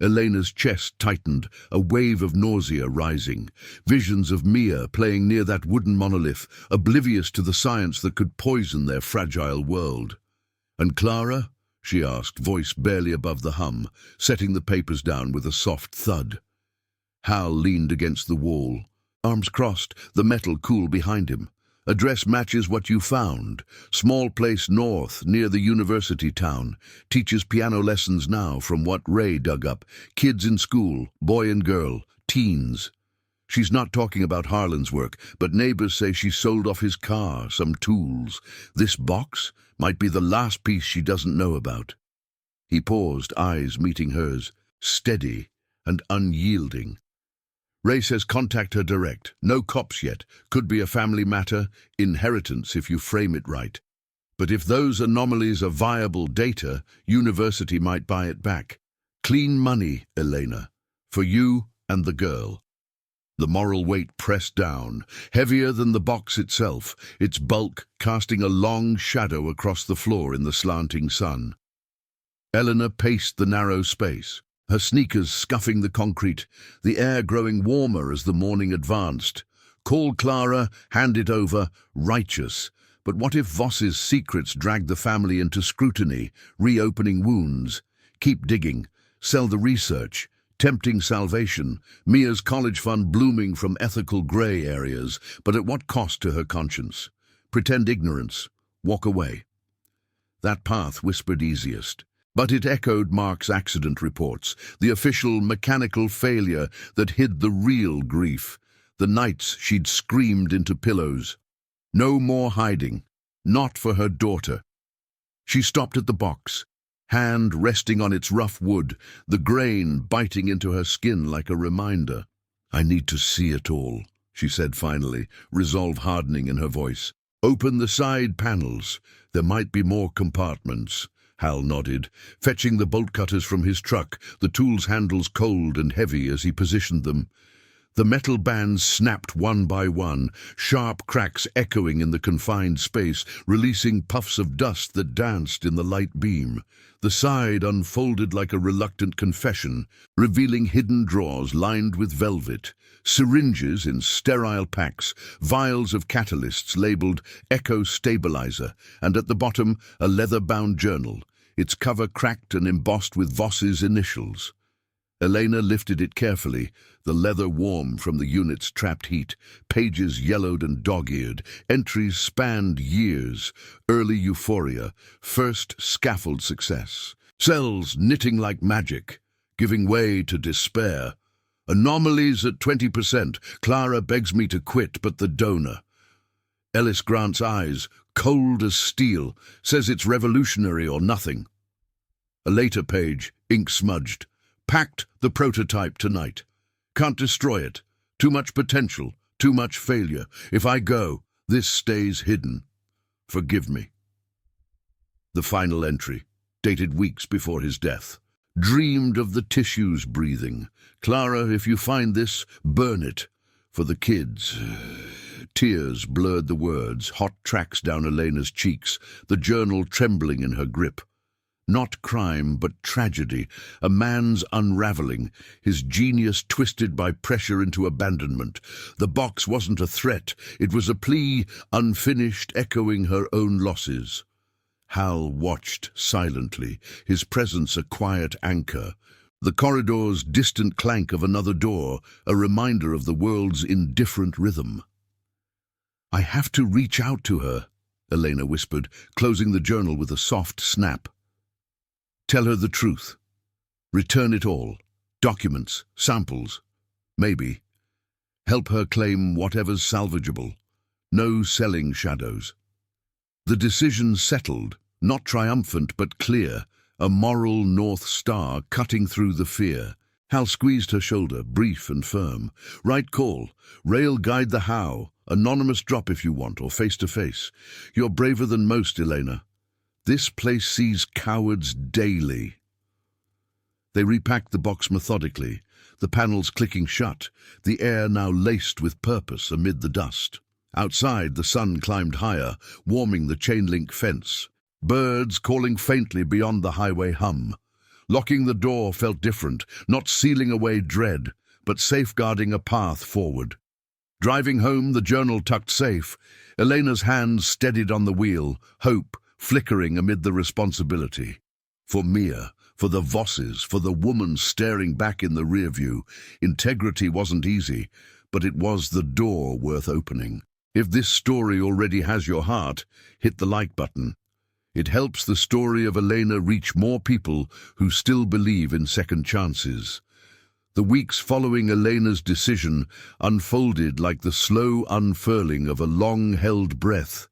Elena's chest tightened, a wave of nausea rising. Visions of Mia playing near that wooden monolith, oblivious to the science that could poison their fragile world. "And Clara?" she asked, voice barely above the hum, setting the papers down with a soft thud. Hal leaned against the wall, arms crossed, the metal cool behind him. "Address matches what you found. Small place north, near the university town. Teaches piano lessons now from what Ray dug up. Kids in school, boy and girl, teens. She's not talking about Harlan's work, but neighbors say she sold off his car, some tools. This box might be the last piece she doesn't know about." He paused, eyes meeting hers, steady and unyielding. "Ray says contact her direct. No cops yet. Could be a family matter, inheritance if you frame it right. But if those anomalies are viable data, university might buy it back. Clean money, Elena, for you and the girl." The moral weight pressed down, heavier than the box itself, its bulk casting a long shadow across the floor in the slanting sun. Eleanor paced the narrow space, her sneakers scuffing the concrete, the air growing warmer as the morning advanced. Call Clara, hand it over, righteous. But what if Voss's secrets dragged the family into scrutiny, reopening wounds? Keep digging, sell the research, Tempting salvation, Mia's college fund blooming from ethical grey areas, but at what cost to her conscience? Pretend ignorance. Walk away. That path whispered easiest. But it echoed Mark's accident reports, the official mechanical failure that hid the real grief, the nights she'd screamed into pillows. No more hiding. Not for her daughter. She stopped at the box, hand resting on its rough wood, the grain biting into her skin like a reminder. "I need to see it all," she said finally, resolve hardening in her voice. "Open the side panels. There might be more compartments." Hal nodded, fetching the bolt cutters from his truck, the tool's handles cold and heavy as he positioned them. The metal bands snapped one by one, sharp cracks echoing in the confined space, releasing puffs of dust that danced in the light beam. The side unfolded like a reluctant confession, revealing hidden drawers lined with velvet, syringes in sterile packs, vials of catalysts labeled Echo Stabilizer, and at the bottom a leather-bound journal, its cover cracked and embossed with Voss's initials. Elena lifted it carefully, the leather warm from the unit's trapped heat, pages yellowed and dog-eared, entries spanned years, early euphoria, first scaffold success, cells knitting like magic, giving way to despair. Anomalies at 20%, Clara begs me to quit, but the donor. Ellis Grant's eyes, cold as steel, says it's revolutionary or nothing. A later page, ink smudged. Packed the prototype tonight. Can't destroy it. Too much potential, too much failure. If I go, this stays hidden. Forgive me. The final entry, dated weeks before his death. Dreamed of the tissues breathing. Clara, if you find this, burn it. For the kids. Tears blurred the words, hot tracks down Elena's cheeks, the journal trembling in her grip. Not crime, but tragedy, a man's unraveling, his genius twisted by pressure into abandonment. The box wasn't a threat, it was a plea, unfinished, echoing her own losses. Hal watched silently, his presence a quiet anchor. The corridor's distant clank of another door, a reminder of the world's indifferent rhythm. "I have to reach out to her," Elena whispered, closing the journal with a soft snap. "Tell her the truth. Return it all. Documents, samples. Maybe. Help her claim whatever's salvageable. No selling shadows." The decision settled, not triumphant but clear, a moral North Star cutting through the fear. Hal squeezed her shoulder, brief and firm. "Right call. Rail guide the how. Anonymous drop if you want, or face-to-face. You're braver than most, Elena. This place sees cowards daily." They repacked the box methodically, the panels clicking shut, the air now laced with purpose amid the dust. Outside, the sun climbed higher, warming the chain-link fence. Birds calling faintly beyond the highway hum. Locking the door felt different, not sealing away dread, but safeguarding a path forward. Driving home, the journal tucked safe, Elena's hands steadied on the wheel, hope flickering amid the responsibility. For Mia, for the Vosses, for the woman staring back in the rear view, integrity wasn't easy, but it was the door worth opening. If this story already has your heart, hit the like button. It helps the story of Elena reach more people who still believe in second chances. The weeks following Elena's decision unfolded like the slow unfurling of a long-held breath,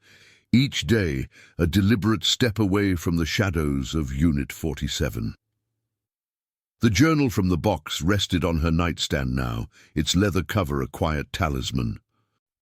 each day a deliberate step away from the shadows of Unit 47. The journal from the box rested on her nightstand now, its leather cover a quiet talisman.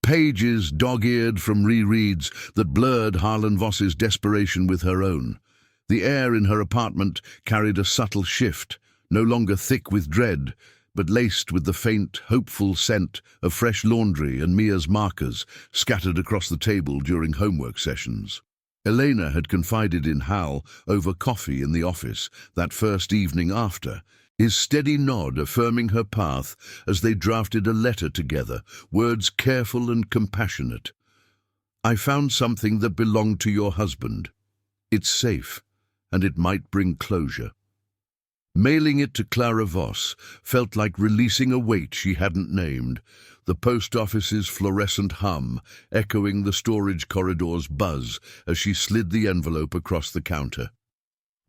Pages dog-eared from rereads that blurred Harlan Voss's desperation with her own. The air in her apartment carried a subtle shift, no longer thick with dread, but laced with the faint, hopeful scent of fresh laundry and Mia's markers scattered across the table during homework sessions. Elena had confided in Hal over coffee in the office that first evening after, his steady nod affirming her path as they drafted a letter together, words careful and compassionate. "I found something that belonged to your husband. It's safe, and it might bring closure." Mailing it to Clara Voss felt like releasing a weight she hadn't named, the post office's fluorescent hum echoing the storage corridor's buzz as she slid the envelope across the counter.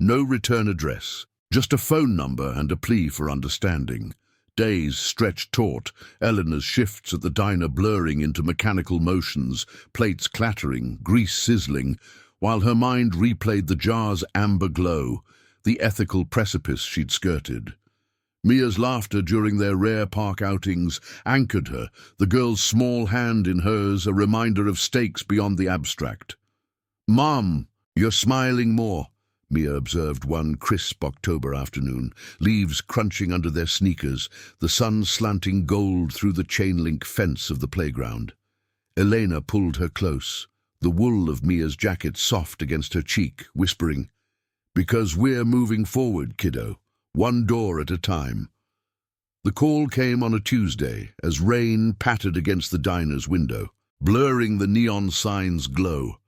No return address, just a phone number and a plea for understanding. Days stretched taut, Eleanor's shifts at the diner blurring into mechanical motions, plates clattering, grease sizzling, while her mind replayed the jar's amber glow, the ethical precipice she'd skirted. Mia's laughter during their rare park outings anchored her, the girl's small hand in hers a reminder of stakes beyond the abstract. "Mom, you're smiling more," Mia observed one crisp October afternoon, leaves crunching under their sneakers, the sun slanting gold through the chain-link fence of the playground. Elena pulled her close, the wool of Mia's jacket soft against her cheek, whispering, "Because we're moving forward, kiddo, one door at a time." The call came on a Tuesday as rain pattered against the diner's window, blurring the neon sign's glow.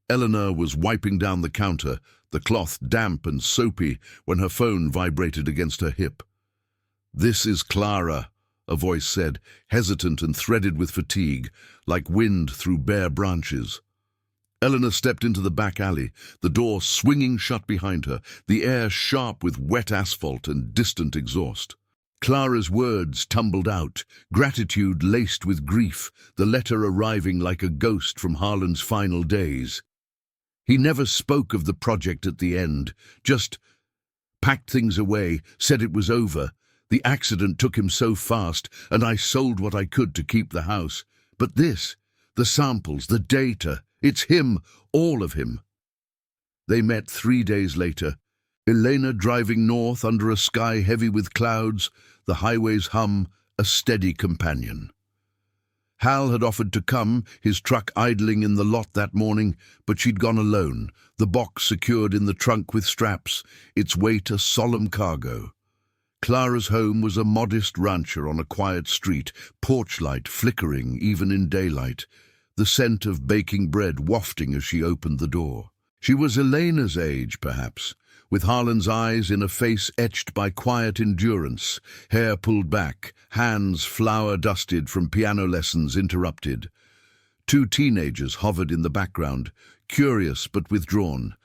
Eleanor was wiping down the counter, the cloth damp and soapy, when her phone vibrated against her hip. "This is Clara," a voice said, hesitant and threaded with fatigue, like wind through bare branches. Eleanor stepped into the back alley, the door swinging shut behind her, the air sharp with wet asphalt and distant exhaust. Clara's words tumbled out, gratitude laced with grief, the letter arriving like a ghost from Harlan's final days. He never spoke of the project at the end, just packed things away, said it was over. The accident took him so fast, and I sold what I could to keep the house. But this, the samples, the data, it's him, all of him. They met 3 days later, Elena driving north under a sky heavy with clouds, the highway's hum a steady companion. Hal had offered to come, his truck idling in the lot that morning, but she'd gone alone, the box secured in the trunk with straps, its weight a solemn cargo. Clara's home was a modest rancher on a quiet street, porch light flickering even in daylight, the scent of baking bread wafting as she opened the door. She was Elena's age, perhaps, with Harlan's eyes in a face etched by quiet endurance, hair pulled back, hands flour-dusted from piano lessons interrupted. 2 teenagers hovered in the background, curious but withdrawn,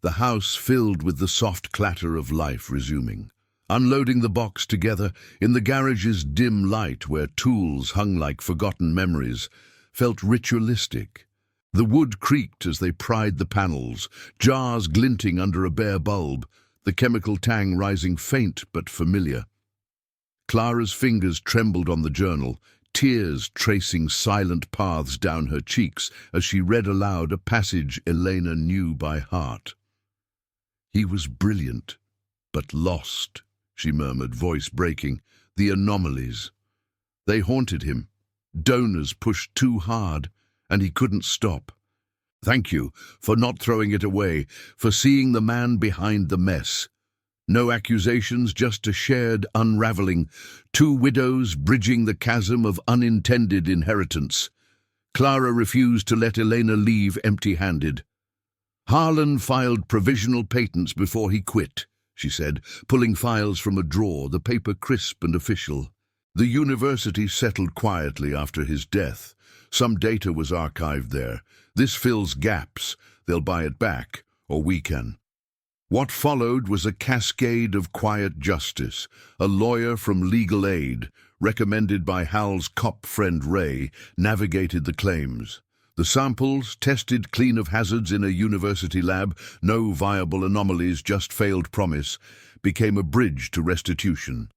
the house filled with the soft clatter of life resuming. Unloading the box together, in the garage's dim light where tools hung like forgotten memories, felt ritualistic. The wood creaked as they pried the panels, jars glinting under a bare bulb, the chemical tang rising faint but familiar. Clara's fingers trembled on the journal, tears tracing silent paths down her cheeks as she read aloud a passage Elena knew by heart. "He was brilliant, but lost," she murmured, voice breaking. "The anomalies. They haunted him. Donors pushed too hard, and he couldn't stop. Thank you for not throwing it away, for seeing the man behind the mess. No accusations, just a shared unraveling, 2 widows bridging the chasm of unintended inheritance." Clara refused to let Elena leave empty-handed. "Harlan filed provisional patents before he quit," she said, pulling files from a drawer, the paper crisp and official. "The university settled quietly after his death. Some data was archived there. This fills gaps. They'll buy it back, or we can." What followed was a cascade of quiet justice. A lawyer from Legal Aid, recommended by Hal's cop friend Ray, navigated the claims. The samples, tested clean of hazards in a university lab, no viable anomalies, just failed promise, became a bridge to restitution.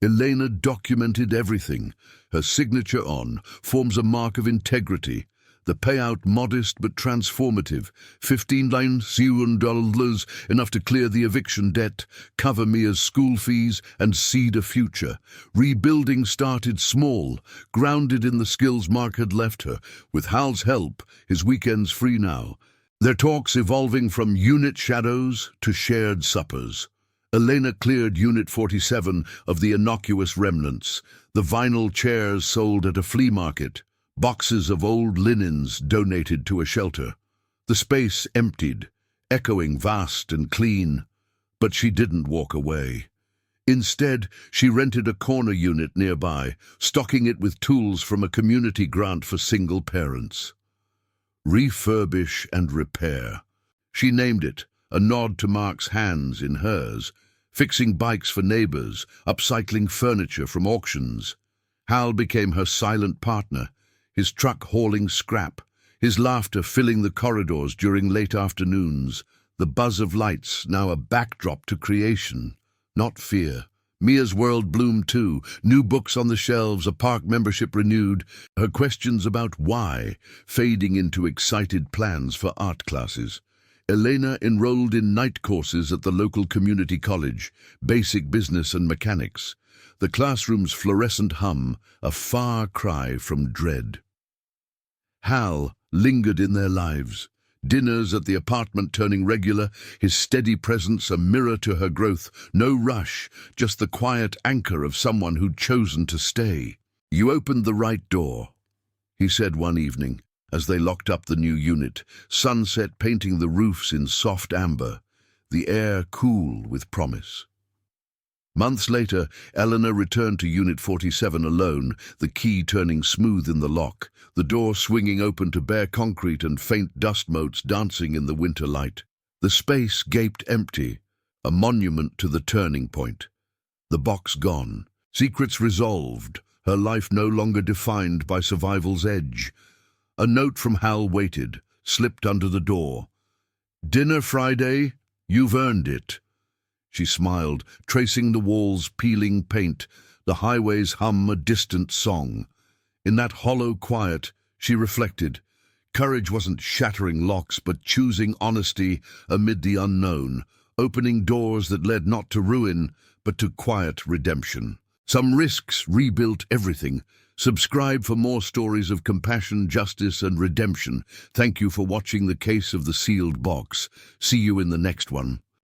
Elena documented everything. Her signature on forms a mark of integrity. The payout modest but transformative, $15,000, enough to clear the eviction debt, cover Mia's school fees, and seed a future. Rebuilding started small, grounded in the skills Mark had left her. With Hal's help, his weekends free now. Their talks evolving from unit shadows to shared suppers. Elena cleared Unit 47 of the innocuous remnants, the vinyl chairs sold at a flea market, boxes of old linens donated to a shelter. The space emptied, echoing vast and clean. But she didn't walk away. Instead, she rented a corner unit nearby, stocking it with tools from a community grant for single parents. Refurbish and repair. She named it, a nod to Mark's hands in hers, fixing bikes for neighbors, upcycling furniture from auctions. Hal became her silent partner, his truck hauling scrap, his laughter filling the corridors during late afternoons, the buzz of lights now a backdrop to creation, not fear. Mia's world bloomed too, new books on the shelves, a park membership renewed, her questions about why fading into excited plans for art classes. Elena enrolled in night courses at the local community college, basic business and mechanics. The classroom's fluorescent hum, a far cry from dread. Hal lingered in their lives, dinners at the apartment turning regular, his steady presence a mirror to her growth, no rush, just the quiet anchor of someone who'd chosen to stay. "You opened the right door," he said one evening, as they locked up the new unit, sunset painting the roofs in soft amber, the air cool with promise. Months later, Eleanor returned to Unit 47 alone, the key turning smooth in the lock, the door swinging open to bare concrete and faint dust motes dancing in the winter light. The space gaped empty, a monument to the turning point. The box gone, secrets resolved, her life no longer defined by survival's edge. A note from Hal waited, slipped under the door. "Dinner Friday? You've earned it." She smiled, tracing the walls' peeling paint, the highways hum a distant song. In that hollow quiet, she reflected, courage wasn't shattering locks, but choosing honesty amid the unknown, opening doors that led not to ruin, but to quiet redemption. Some risks rebuilt everything. Subscribe for more stories of compassion, justice, and redemption. Thank you for watching The Case of the Sealed Box. See you in the next one.